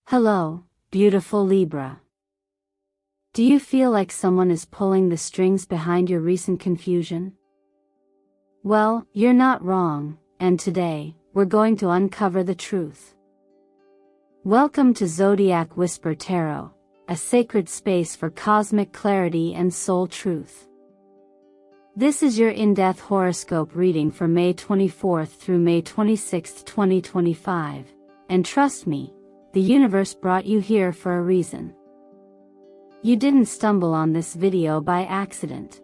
Hello, beautiful Libra. Do you feel like someone is pulling the strings behind your recent confusion? Well, you're not wrong, and today, we're going to uncover the truth. Welcome to Zodiac Whisper Tarot, a sacred space for cosmic clarity and soul truth. This is your in-depth horoscope reading for May 24th through May 26th, 2025, and trust me, the universe brought you here for a reason. You didn't stumble on this video by accident.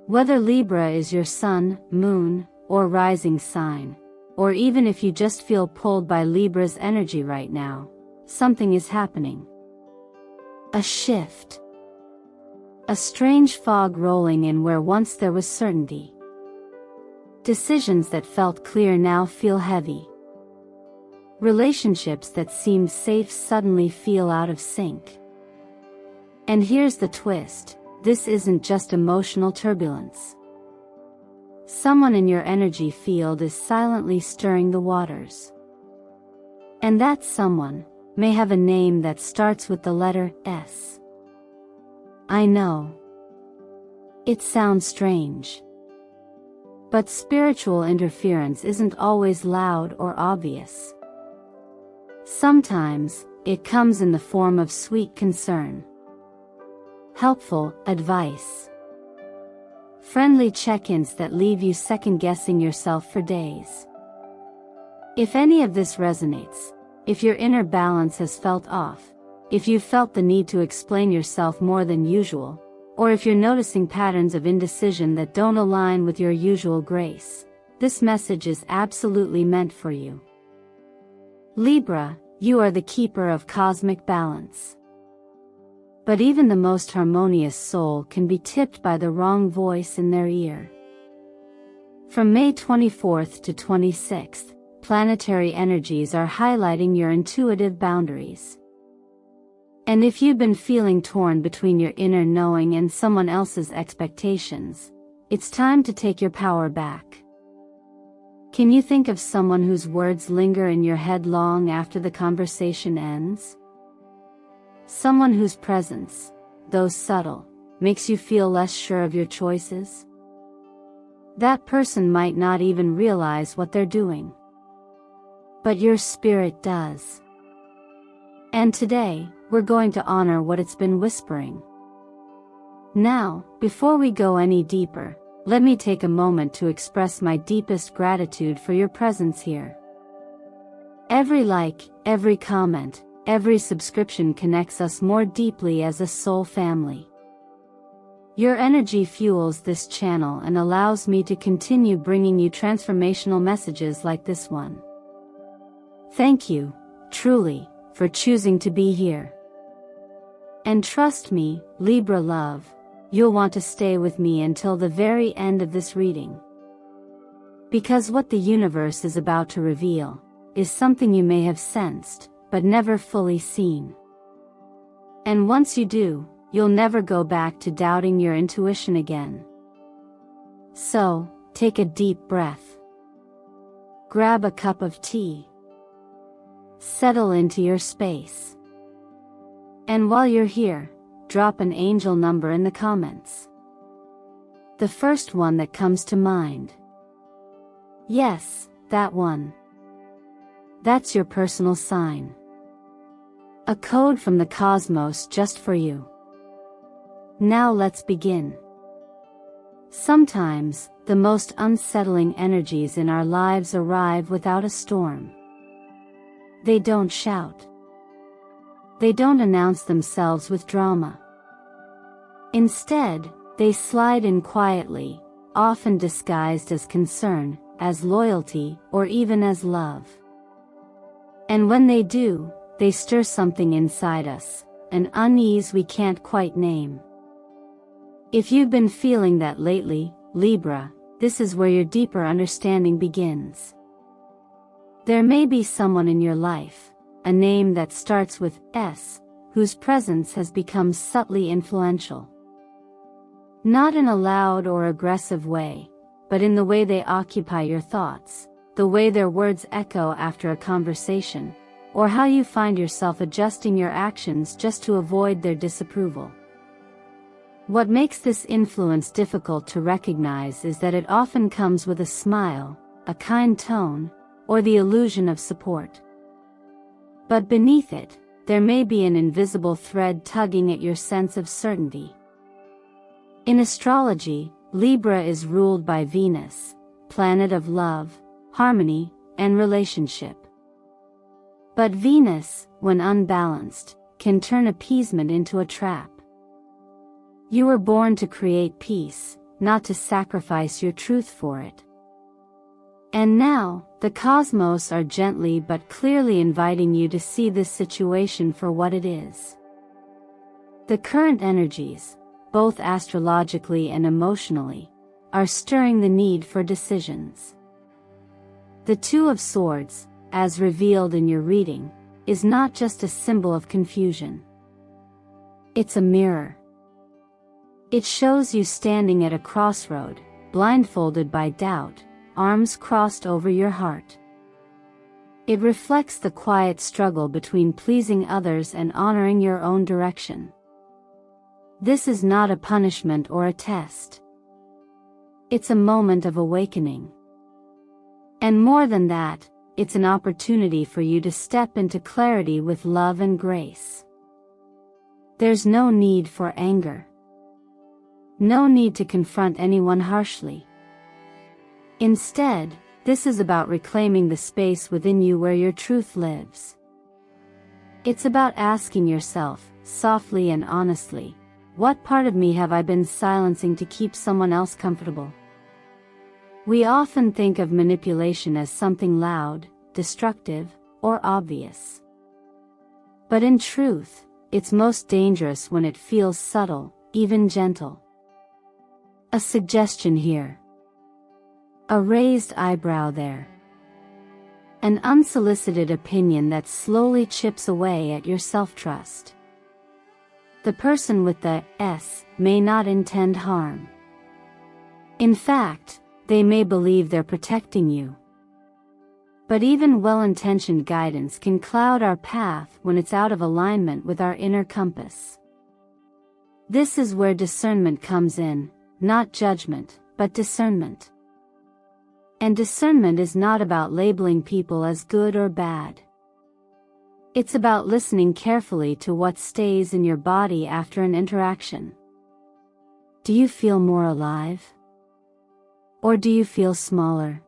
Whether Libra is your sun, moon, or rising sign, or even if you just feel pulled by Libra's energy right now, something is happening. A shift. A strange fog rolling in where once there was certainty. Decisions that felt clear now feel heavy. Relationships that seemed safe suddenly feel out of sync. And here's the twist, this isn't just emotional turbulence. Someone in your energy field is silently stirring the waters. And that someone may have a name that starts with the letter S. I know. It sounds strange. But spiritual interference isn't always loud or obvious. Sometimes, it comes in the form of sweet concern. Helpful advice. Friendly check-ins that leave you second-guessing yourself for days. If any of this resonates, if your inner balance has felt off, if you felt the need to explain yourself more than usual, or if you're noticing patterns of indecision that don't align with your usual grace, this message is absolutely meant for you. Libra, you are the keeper of cosmic balance. But even the most harmonious soul can be tipped by the wrong voice in their ear. From May 24th to 26th, planetary energies are highlighting your intuitive boundaries. And if you've been feeling torn between your inner knowing and someone else's expectations, it's time to take your power back. Can you think of someone whose words linger in your head long after the conversation ends? Someone whose presence, though subtle, makes you feel less sure of your choices? That person might not even realize what they're doing. But your spirit does. And today, we're going to honor what it's been whispering. Now, before we go any deeper, let me take a moment to express my deepest gratitude for your presence here. Every like, every comment, every subscription connects us more deeply as a soul family. Your energy fuels this channel and allows me to continue bringing you transformational messages like this one. Thank you, truly, for choosing to be here. And trust me, Libra love, you'll want to stay with me until the very end of this reading. Because what the universe is about to reveal is something you may have sensed, but never fully seen. And once you do, you'll never go back to doubting your intuition again. So, take a deep breath. Grab a cup of tea. Settle into your space. And while you're here, drop an angel number in the comments. The first one that comes to mind. Yes, that one. That's your personal sign. A code from the cosmos just for you. Now let's begin. Sometimes, the most unsettling energies in our lives arrive without a storm. They don't shout. They don't announce themselves with drama. Instead, they slide in quietly, often disguised as concern, as loyalty, or even as love. And when they do, they stir something inside us, an unease we can't quite name. If you've been feeling that lately, Libra, this is where your deeper understanding begins. There may be someone in your life, a name that starts with S, whose presence has become subtly influential. Not in a loud or aggressive way, but in the way they occupy your thoughts, the way their words echo after a conversation, or how you find yourself adjusting your actions just to avoid their disapproval. What makes this influence difficult to recognize is that it often comes with a smile, a kind tone, or the illusion of support. But beneath it, there may be an invisible thread tugging at your sense of certainty. In astrology, Libra is ruled by Venus, planet of love, harmony, and relationship. But Venus, when unbalanced, can turn appeasement into a trap. You were born to create peace, not to sacrifice your truth for it. And now, the cosmos are gently but clearly inviting you to see this situation for what it is. The current energies, both astrologically and emotionally, are stirring the need for decisions. The Two of Swords, as revealed in your reading, is not just a symbol of confusion. It's a mirror. It shows you standing at a crossroad, blindfolded by doubt, arms crossed over your heart. It reflects the quiet struggle between pleasing others and honoring your own direction. This is not a punishment or a test. It's a moment of awakening. And more than that, it's an opportunity for you to step into clarity with love and grace. There's no need for anger. No need to confront anyone harshly. Instead, this is about reclaiming the space within you where your truth lives. It's about asking yourself, softly and honestly, what part of me have I been silencing to keep someone else comfortable? We often think of manipulation as something loud, destructive, or obvious. But in truth, it's most dangerous when it feels subtle, even gentle. A suggestion here. A raised eyebrow there. An unsolicited opinion that slowly chips away at your self-trust. The person with the S may not intend harm. In fact, they may believe they're protecting you. But even well-intentioned guidance can cloud our path when it's out of alignment with our inner compass. This is where discernment comes in, not judgment, but discernment. And discernment is not about labeling people as good or bad. It's about listening carefully to what stays in your body after an interaction. Do you feel more alive? Or do you feel smaller?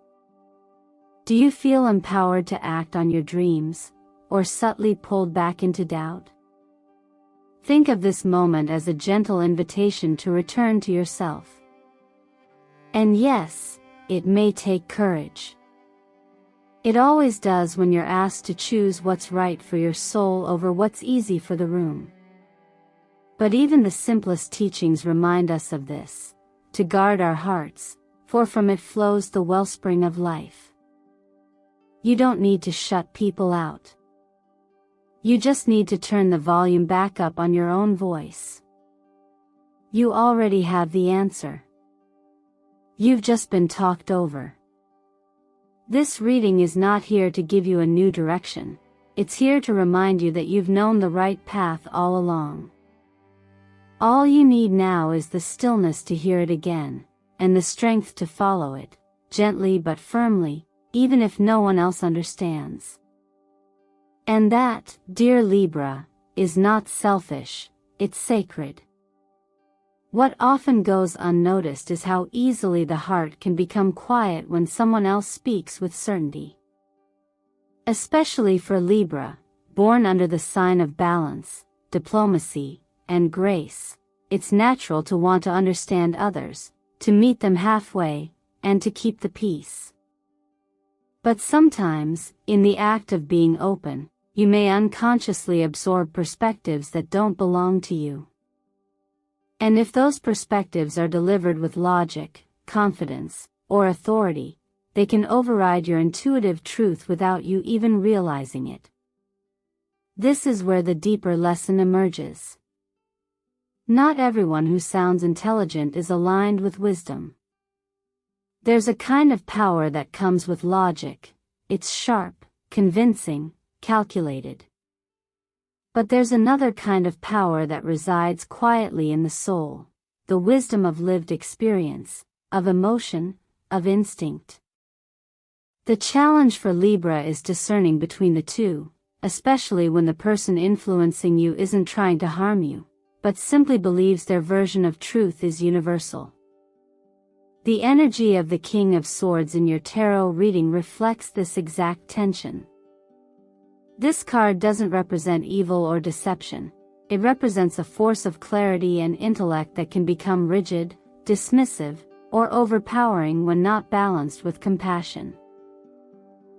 Do you feel empowered to act on your dreams, or subtly pulled back into doubt? Think of this moment as a gentle invitation to return to yourself. And yes, it may take courage. It always does when you're asked to choose what's right for your soul over what's easy for the room. But even the simplest teachings remind us of this, to guard our hearts, for from it flows the wellspring of life. You don't need to shut people out. You just need to turn the volume back up on your own voice. You already have the answer. You've just been talked over. This reading is not here to give you a new direction, it's here to remind you that you've known the right path all along. All you need now is the stillness to hear it again, and the strength to follow it, gently but firmly, even if no one else understands. And that, dear Libra, is not selfish, it's sacred. What often goes unnoticed is how easily the heart can become quiet when someone else speaks with certainty. Especially for Libra, born under the sign of balance, diplomacy, and grace, it's natural to want to understand others, to meet them halfway, and to keep the peace. But sometimes, in the act of being open, you may unconsciously absorb perspectives that don't belong to you. And if those perspectives are delivered with logic, confidence, or authority, they can override your intuitive truth without you even realizing it. This is where the deeper lesson emerges. Not everyone who sounds intelligent is aligned with wisdom. There's a kind of power that comes with logic. It's sharp, convincing, calculated. But there's another kind of power that resides quietly in the soul, the wisdom of lived experience, of emotion, of instinct. The challenge for Libra is discerning between the two, especially when the person influencing you isn't trying to harm you, but simply believes their version of truth is universal. The energy of the King of Swords in your tarot reading reflects this exact tension. This card doesn't represent evil or deception. It represents a force of clarity and intellect that can become rigid, dismissive, or overpowering when not balanced with compassion.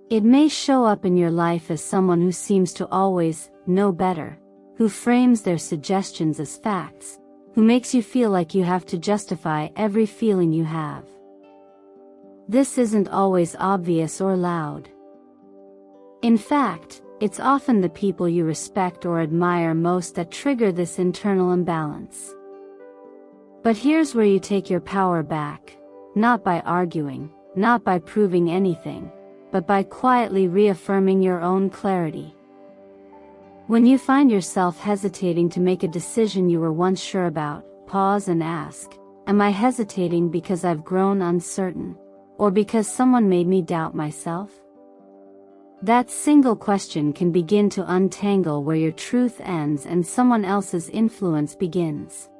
It may show up in your life as someone who seems to always know better, who frames their suggestions as facts, who makes you feel like you have to justify every feeling you have. This isn't always obvious or loud. In fact, it's often the people you respect or admire most that trigger this internal imbalance. But here's where you take your power back, not by arguing, not by proving anything, but by quietly reaffirming your own clarity. When you find yourself hesitating to make a decision you were once sure about, pause and ask, am I hesitating because I've grown uncertain, or because someone made me doubt myself? That single question can begin to untangle where your truth ends and someone else's influence begins.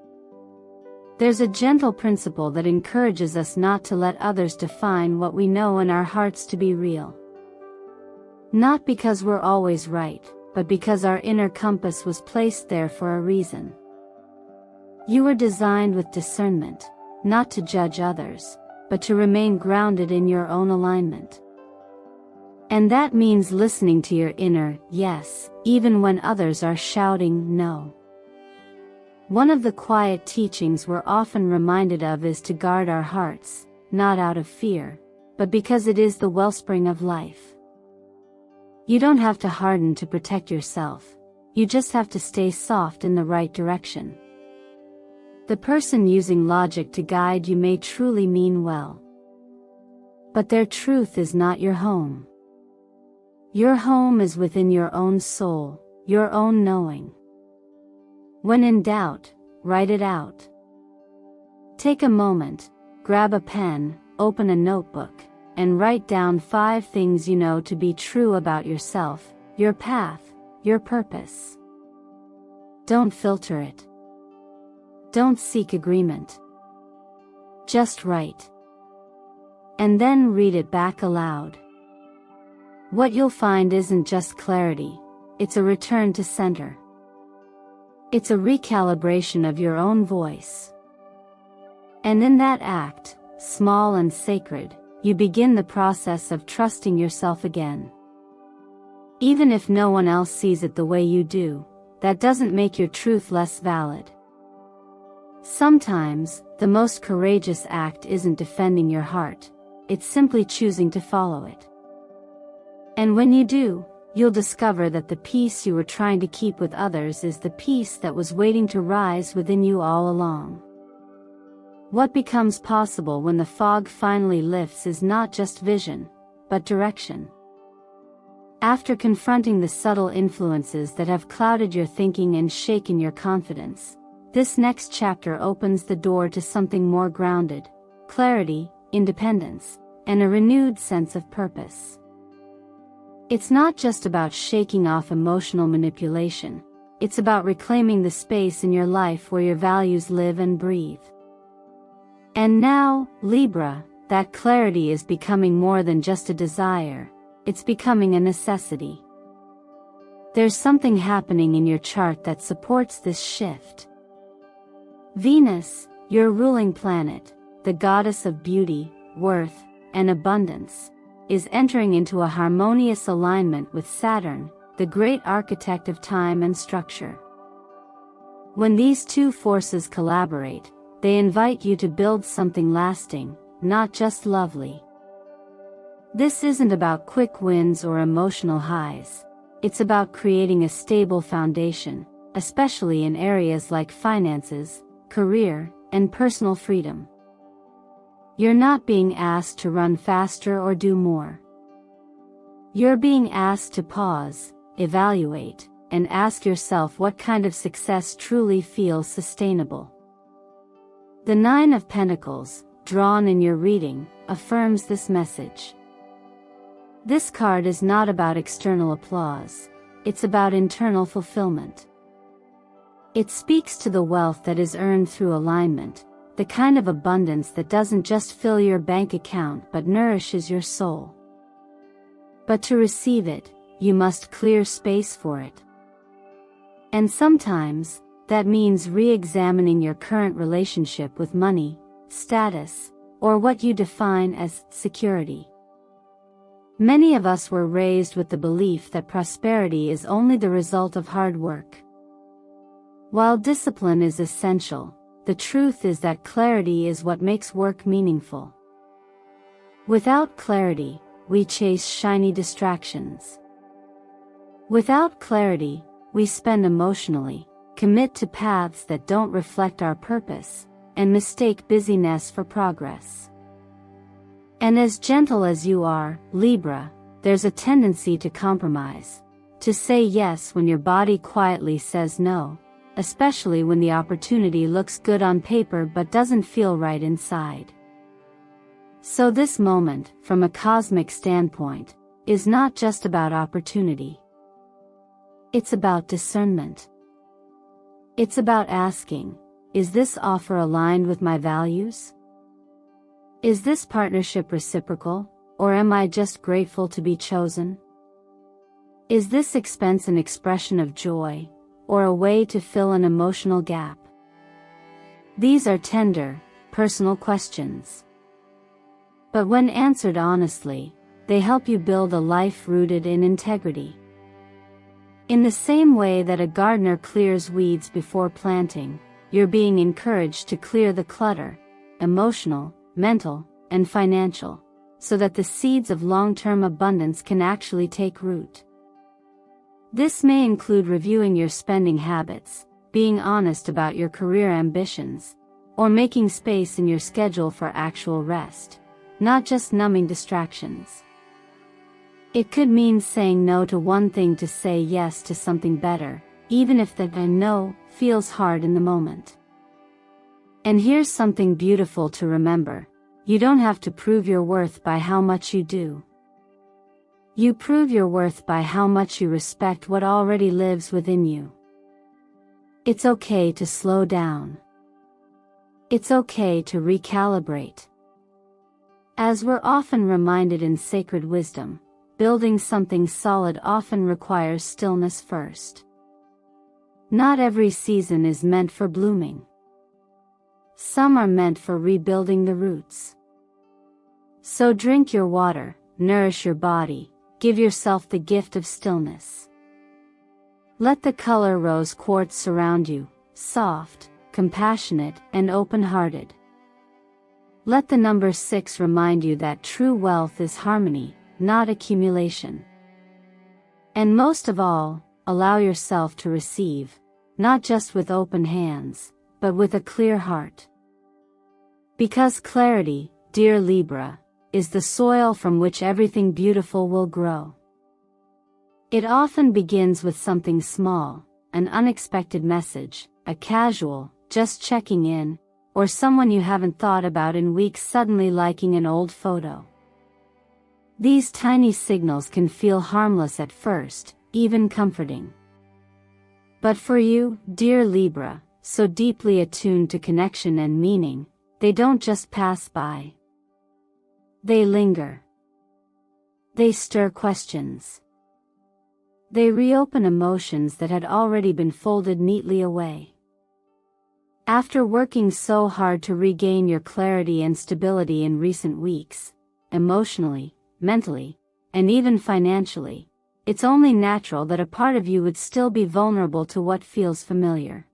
There's a gentle principle that encourages us not to let others define what we know in our hearts to be real. Not because we're always right, but because our inner compass was placed there for a reason. You were designed with discernment, not to judge others, but to remain grounded in your own alignment. And that means listening to your inner yes, even when others are shouting no. One of the quiet teachings we're often reminded of is to guard our hearts, not out of fear, but because it is the wellspring of life. You don't have to harden to protect yourself, you just have to stay soft in the right direction. The person using logic to guide you may truly mean well. But their truth is not your home. Your home is within your own soul, your own knowing. When in doubt, write it out. Take a moment, grab a pen, open a notebook, and write down 5 things you know to be true about yourself, your path, your purpose. Don't filter it. Don't seek agreement. Just write. And then read it back aloud. What you'll find isn't just clarity, it's a return to center. It's a recalibration of your own voice. And in that act, small and sacred, you begin the process of trusting yourself again. Even if no one else sees it the way you do, that doesn't make your truth less valid. Sometimes, the most courageous act isn't defending your heart, it's simply choosing to follow it. And when you do, you'll discover that the peace you were trying to keep with others is the peace that was waiting to rise within you all along. What becomes possible when the fog finally lifts is not just vision, but direction. After confronting the subtle influences that have clouded your thinking and shaken your confidence, this next chapter opens the door to something more grounded, clarity, independence, and a renewed sense of purpose. It's not just about shaking off emotional manipulation, it's about reclaiming the space in your life where your values live and breathe. And now, Libra, that clarity is becoming more than just a desire, it's becoming a necessity. There's something happening in your chart that supports this shift. Venus, your ruling planet, the goddess of beauty, worth, and abundance, is entering into a harmonious alignment with Saturn, the great architect of time and structure. When these two forces collaborate, they invite you to build something lasting, not just lovely. This isn't about quick wins or emotional highs, it's about creating a stable foundation, especially in areas like finances, career, and personal freedom. You're not being asked to run faster or do more. You're being asked to pause, evaluate, and ask yourself what kind of success truly feels sustainable. The Nine of Pentacles, drawn in your reading, affirms this message. This card is not about external applause, it's about internal fulfillment. It speaks to the wealth that is earned through alignment, the kind of abundance that doesn't just fill your bank account but nourishes your soul. But to receive it, you must clear space for it. And sometimes, that means re-examining your current relationship with money, status, or what you define as security. Many of us were raised with the belief that prosperity is only the result of hard work. While discipline is essential, the truth is that clarity is what makes work meaningful. Without clarity, we chase shiny distractions. Without clarity, we spend emotionally, commit to paths that don't reflect our purpose, and mistake busyness for progress. And as gentle as you are, Libra, there's a tendency to compromise, to say yes when your body quietly says no, especially when the opportunity looks good on paper but doesn't feel right inside. So this moment, from a cosmic standpoint, is not just about opportunity. It's about discernment. It's about asking, is this offer aligned with my values? Is this partnership reciprocal, or am I just grateful to be chosen? Is this expense an expression of joy, or a way to fill an emotional gap? These are tender, personal questions. But when answered honestly, they help you build a life rooted in integrity. In the same way that a gardener clears weeds before planting, you're being encouraged to clear the clutter, emotional, mental, and financial, so that the seeds of long-term abundance can actually take root. This may include reviewing your spending habits, being honest about your career ambitions, or making space in your schedule for actual rest, not just numbing distractions. It could mean saying no to one thing to say yes to something better, even if that no feels hard in the moment. And here's something beautiful to remember: you don't have to prove your worth by how much you do. You prove your worth by how much you respect what already lives within you. It's okay to slow down. It's okay to recalibrate. As we're often reminded in sacred wisdom, building something solid often requires stillness first. Not every season is meant for blooming. Some are meant for rebuilding the roots. So drink your water, nourish your body, give yourself the gift of stillness. Let the color rose quartz surround you, soft, compassionate, and open-hearted. Let the number 6 remind you that true wealth is harmony, not accumulation. And most of all, allow yourself to receive, not just with open hands, but with a clear heart. Because clarity, dear Libra, is the soil from which everything beautiful will grow. It often begins with something small, an unexpected message, a casual, just checking in, or someone you haven't thought about in weeks suddenly liking an old photo. These tiny signals can feel harmless at first, even comforting. But for you, dear Libra, so deeply attuned to connection and meaning, they don't just pass by. They linger. They stir questions. They reopen emotions that had already been folded neatly away. After working so hard to regain your clarity and stability in recent weeks, emotionally, mentally, and even financially, it's only natural that a part of you would still be vulnerable to what feels familiar.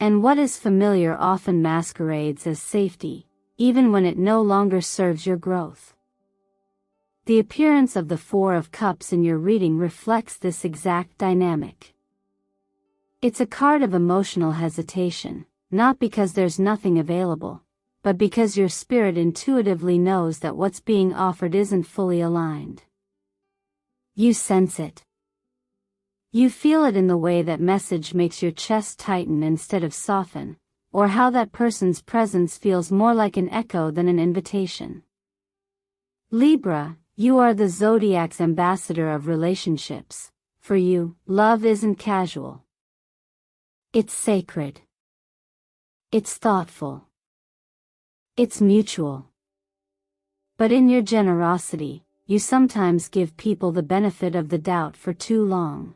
And what is familiar often masquerades as safety, even when it no longer serves your growth. The appearance of the Four of Cups in your reading reflects this exact dynamic. It's a card of emotional hesitation, not because there's nothing available, but because your spirit intuitively knows that what's being offered isn't fully aligned. You sense it. You feel it in the way that message makes your chest tighten instead of soften, or how that person's presence feels more like an echo than an invitation. Libra, you are the Zodiac's ambassador of relationships. For you, love isn't casual. It's sacred. It's thoughtful. It's mutual. But in your generosity, you sometimes give people the benefit of the doubt for too long.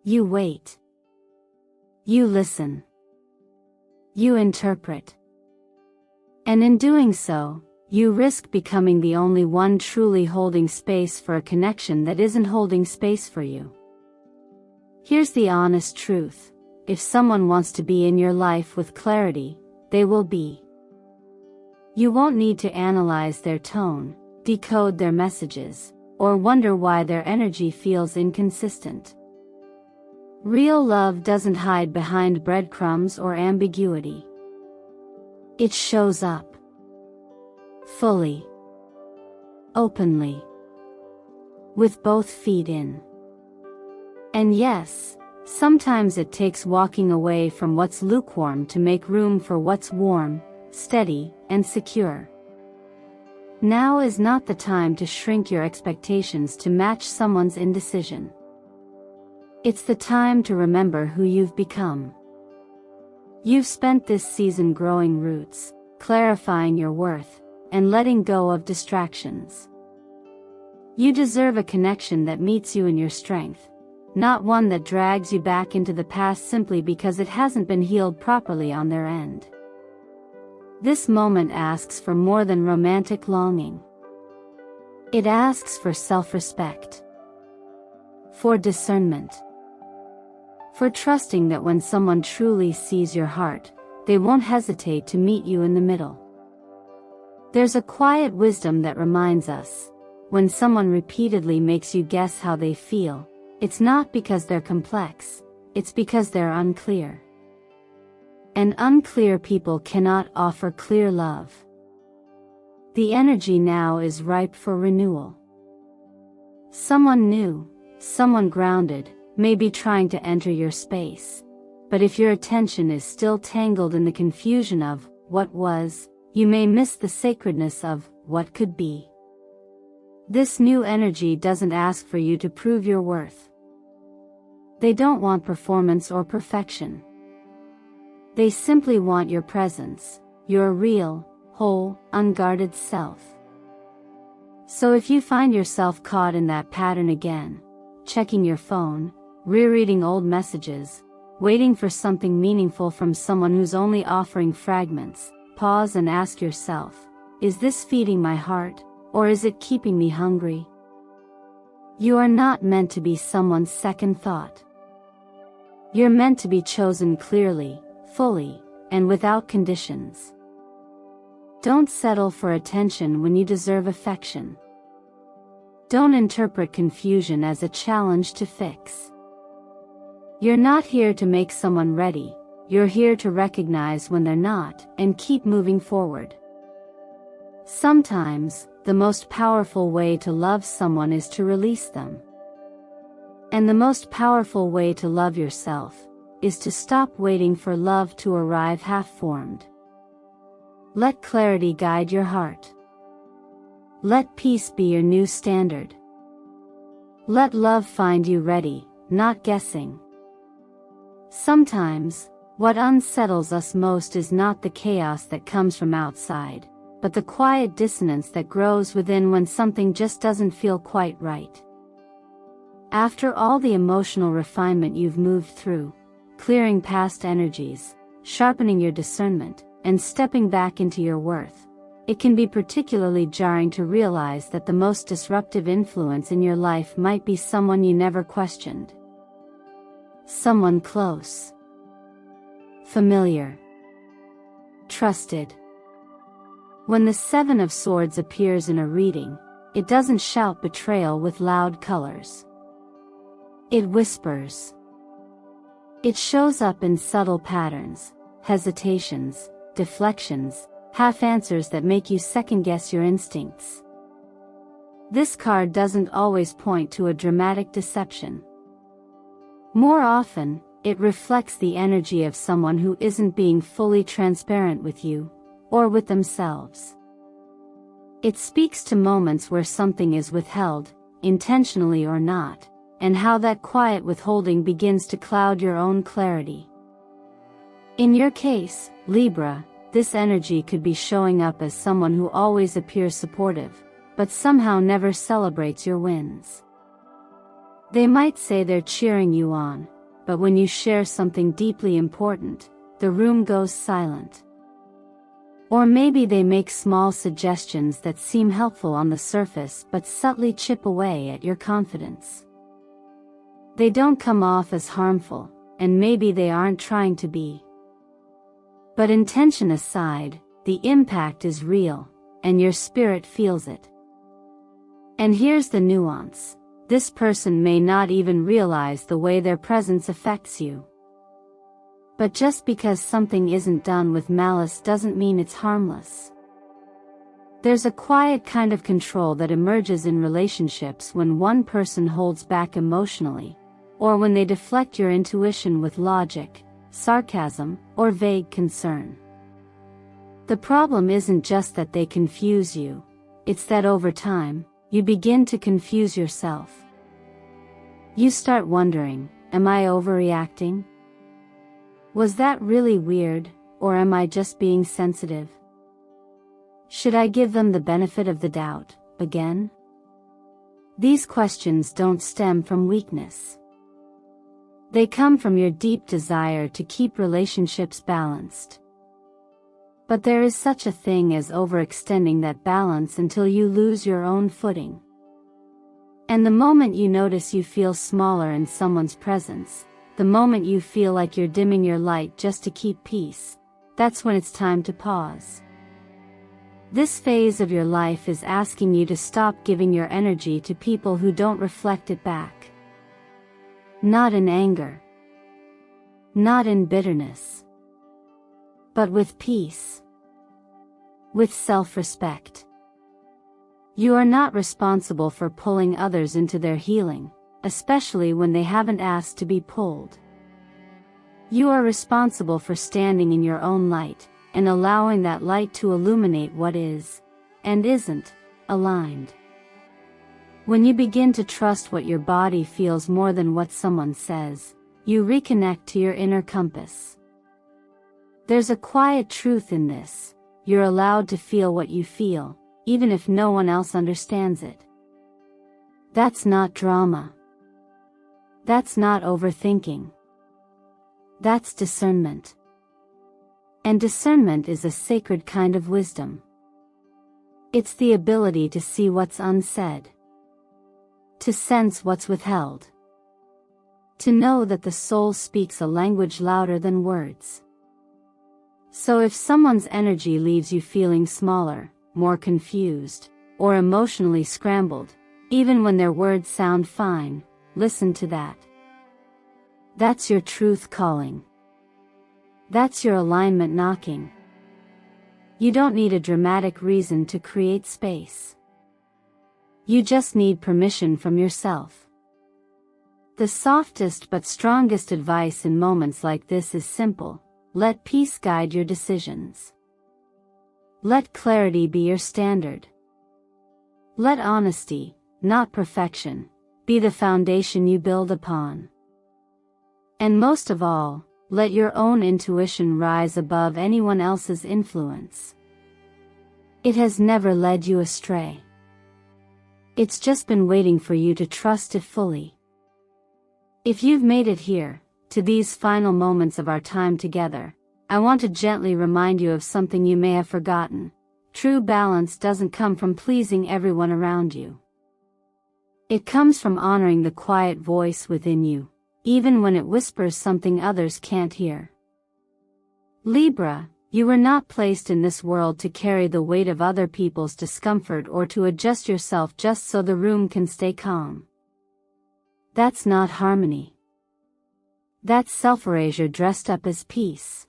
You wait. You listen. You interpret. And in doing so, you risk becoming the only one truly holding space for a connection that isn't holding space for you. Here's the honest truth: if someone wants to be in your life with clarity, they will be. You won't need to analyze their tone, decode their messages, or wonder why their energy feels inconsistent. Real love doesn't hide behind breadcrumbs or ambiguity. It shows up. Fully. Openly. With both feet in. And yes, sometimes it takes walking away from what's lukewarm to make room for what's warm, steady, and secure. Now is not the time to shrink your expectations to match someone's indecision. It's the time to remember who you've become. You've spent this season growing roots, clarifying your worth, and letting go of distractions. You deserve a connection that meets you in your strength, not one that drags you back into the past simply because it hasn't been healed properly on their end. This moment asks for more than romantic longing. It asks for self-respect. For discernment. For trusting that when someone truly sees your heart, they won't hesitate to meet you in the middle. There's a quiet wisdom that reminds us, when someone repeatedly makes you guess how they feel, it's not because they're complex, it's because they're unclear. And unclear people cannot offer clear love. The energy now is ripe for renewal. Someone new, someone grounded, may be trying to enter your space. But if your attention is still tangled in the confusion of what was, you may miss the sacredness of what could be. This new energy doesn't ask for you to prove your worth. They don't want performance or perfection. They simply want your presence, your real, whole, unguarded self. So if you find yourself caught in that pattern again, checking your phone, rereading old messages, waiting for something meaningful from someone who's only offering fragments, pause and ask yourself, is this feeding my heart, or is it keeping me hungry? You are not meant to be someone's second thought. You're meant to be chosen clearly, fully, and without conditions. Don't settle for attention when you deserve affection. Don't interpret confusion as a challenge to fix. You're not here to make someone ready. You're here to recognize when they're not, and keep moving forward. Sometimes, the most powerful way to love someone is to release them. And the most powerful way to love yourself is to stop waiting for love to arrive half-formed. Let clarity guide your heart. Let peace be your new standard. Let love find you ready, not guessing. Sometimes, what unsettles us most is not the chaos that comes from outside, but the quiet dissonance that grows within when something just doesn't feel quite right. After all the emotional refinement you've moved through, clearing past energies, sharpening your discernment, and stepping back into your worth, it can be particularly jarring to realize that the most disruptive influence in your life might be someone you never questioned. Someone close. Familiar. Trusted. When the Seven of Swords appears in a reading, it doesn't shout betrayal with loud colors. It whispers. It shows up in subtle patterns, hesitations, deflections, half-answers that make you second-guess your instincts. This card doesn't always point to a dramatic deception. More often, it reflects the energy of someone who isn't being fully transparent with you, or with themselves. It speaks to moments where something is withheld, intentionally or not, and how that quiet withholding begins to cloud your own clarity. In your case, Libra, this energy could be showing up as someone who always appears supportive, but somehow never celebrates your wins. They might say they're cheering you on, but when you share something deeply important, the room goes silent. Or maybe they make small suggestions that seem helpful on the surface but subtly chip away at your confidence. They don't come off as harmful, and maybe they aren't trying to be. But intention aside, the impact is real, and your spirit feels it. And here's the nuance. This person may not even realize the way their presence affects you. But just because something isn't done with malice doesn't mean it's harmless. There's a quiet kind of control that emerges in relationships when one person holds back emotionally, or when they deflect your intuition with logic, sarcasm, or vague concern. The problem isn't just that they confuse you, it's that over time, you begin to confuse yourself. You start wondering, am I overreacting? Was that really weird, or am I just being sensitive? Should I give them the benefit of the doubt, again? These questions don't stem from weakness. They come from your deep desire to keep relationships balanced. But there is such a thing as overextending that balance until you lose your own footing. And the moment you notice you feel smaller in someone's presence, the moment you feel like you're dimming your light just to keep peace, that's when it's time to pause. This phase of your life is asking you to stop giving your energy to people who don't reflect it back. Not in anger. Not in bitterness. But with peace. With self-respect. You are not responsible for pulling others into their healing, especially when they haven't asked to be pulled. You are responsible for standing in your own light, and allowing that light to illuminate what is, and isn't, aligned. When you begin to trust what your body feels more than what someone says, you reconnect to your inner compass. There's a quiet truth in this. You're allowed to feel what you feel, even if no one else understands it. That's not drama. That's not overthinking. That's discernment. And discernment is a sacred kind of wisdom. It's the ability to see what's unsaid. To sense what's withheld. To know that the soul speaks a language louder than words. So if someone's energy leaves you feeling smaller, more confused, or emotionally scrambled, even when their words sound fine, listen to that. That's your truth calling. That's your alignment knocking. You don't need a dramatic reason to create space. You just need permission from yourself. The softest but strongest advice in moments like this is simple: let peace guide your decisions. Let clarity be your standard. Let honesty, not perfection, be the foundation you build upon. And most of all, let your own intuition rise above anyone else's influence. It has never led you astray. It's just been waiting for you to trust it fully. If you've made it here, to these final moments of our time together, I want to gently remind you of something you may have forgotten. True balance doesn't come from pleasing everyone around you. It comes from honoring the quiet voice within you, even when it whispers something others can't hear. Libra, you were not placed in this world to carry the weight of other people's discomfort or to adjust yourself just so the room can stay calm. That's not harmony. That's self-erasure dressed up as peace.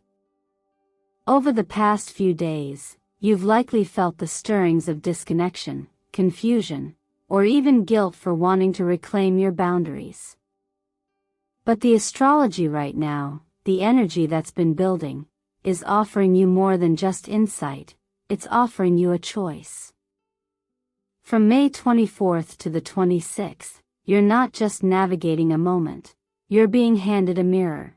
Over the past few days, you've likely felt the stirrings of disconnection, confusion, or even guilt for wanting to reclaim your boundaries. But the astrology right now, the energy that's been building, is offering you more than just insight, it's offering you a choice. From May 24th to the 26th, you're not just navigating a moment, you're being handed a mirror.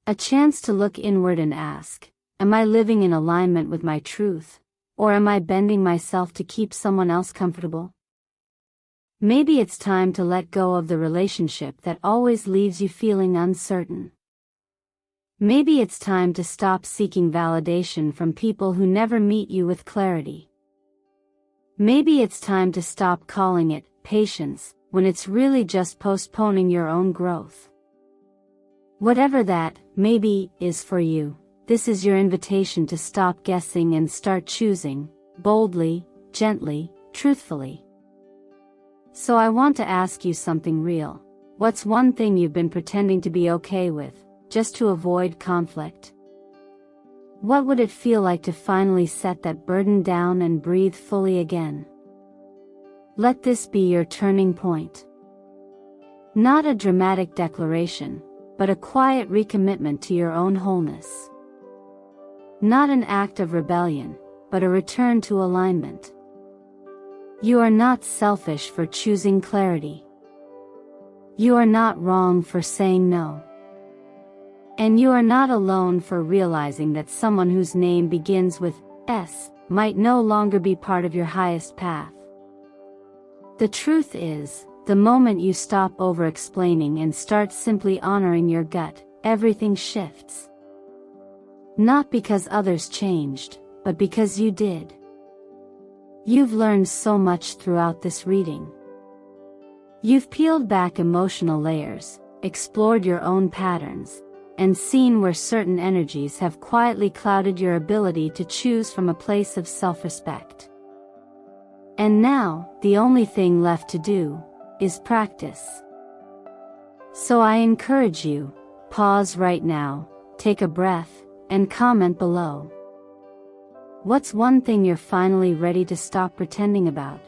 A chance to look inward and ask, am I living in alignment with my truth, or am I bending myself to keep someone else comfortable? Maybe it's time to let go of the relationship that always leaves you feeling uncertain. Maybe it's time to stop seeking validation from people who never meet you with clarity. Maybe it's time to stop calling it patience when it's really just postponing your own growth. Whatever that maybe is for you, this is your invitation to stop guessing and start choosing, boldly, gently, truthfully. So I want to ask you something real. What's one thing you've been pretending to be okay with, just to avoid conflict? What would it feel like to finally set that burden down and breathe fully again? Let this be your turning point. Not a dramatic declaration, but a quiet recommitment to your own wholeness. Not an act of rebellion, but a return to alignment. You are not selfish for choosing clarity. You are not wrong for saying no. And you are not alone for realizing that someone whose name begins with S might no longer be part of your highest path. The truth is, the moment you stop over-explaining and start simply honoring your gut, everything shifts. Not because others changed, but because you did. You've learned so much throughout this reading. You've peeled back emotional layers, explored your own patterns, and seen where certain energies have quietly clouded your ability to choose from a place of self-respect. And now, the only thing left to do is practice. So I encourage you, pause right now, take a breath, and comment below. What's one thing you're finally ready to stop pretending about?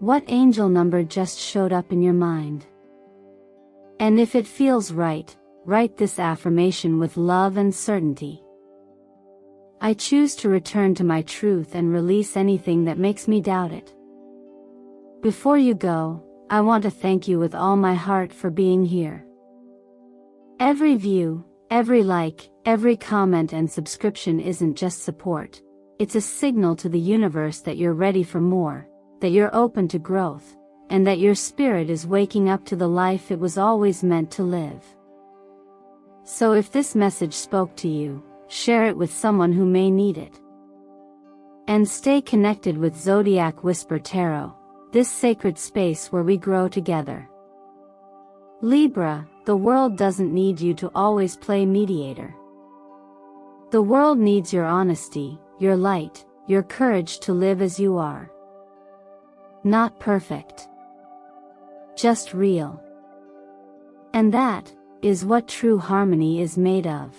What angel number just showed up in your mind? And if it feels right, write this affirmation with love and certainty. I choose to return to my truth and release anything that makes me doubt it. Before you go, I want to thank you with all my heart for being here. Every view, every like, every comment and subscription isn't just support, it's a signal to the universe that you're ready for more, that you're open to growth, and that your spirit is waking up to the life it was always meant to live. So if this message spoke to you, share it with someone who may need it. And stay connected with Zodiac Whisper Tarot, this sacred space where we grow together. Libra, the world doesn't need you to always play mediator. The world needs your honesty, your light, your courage to live as you are. Not perfect. Just real. And that is what true harmony is made of.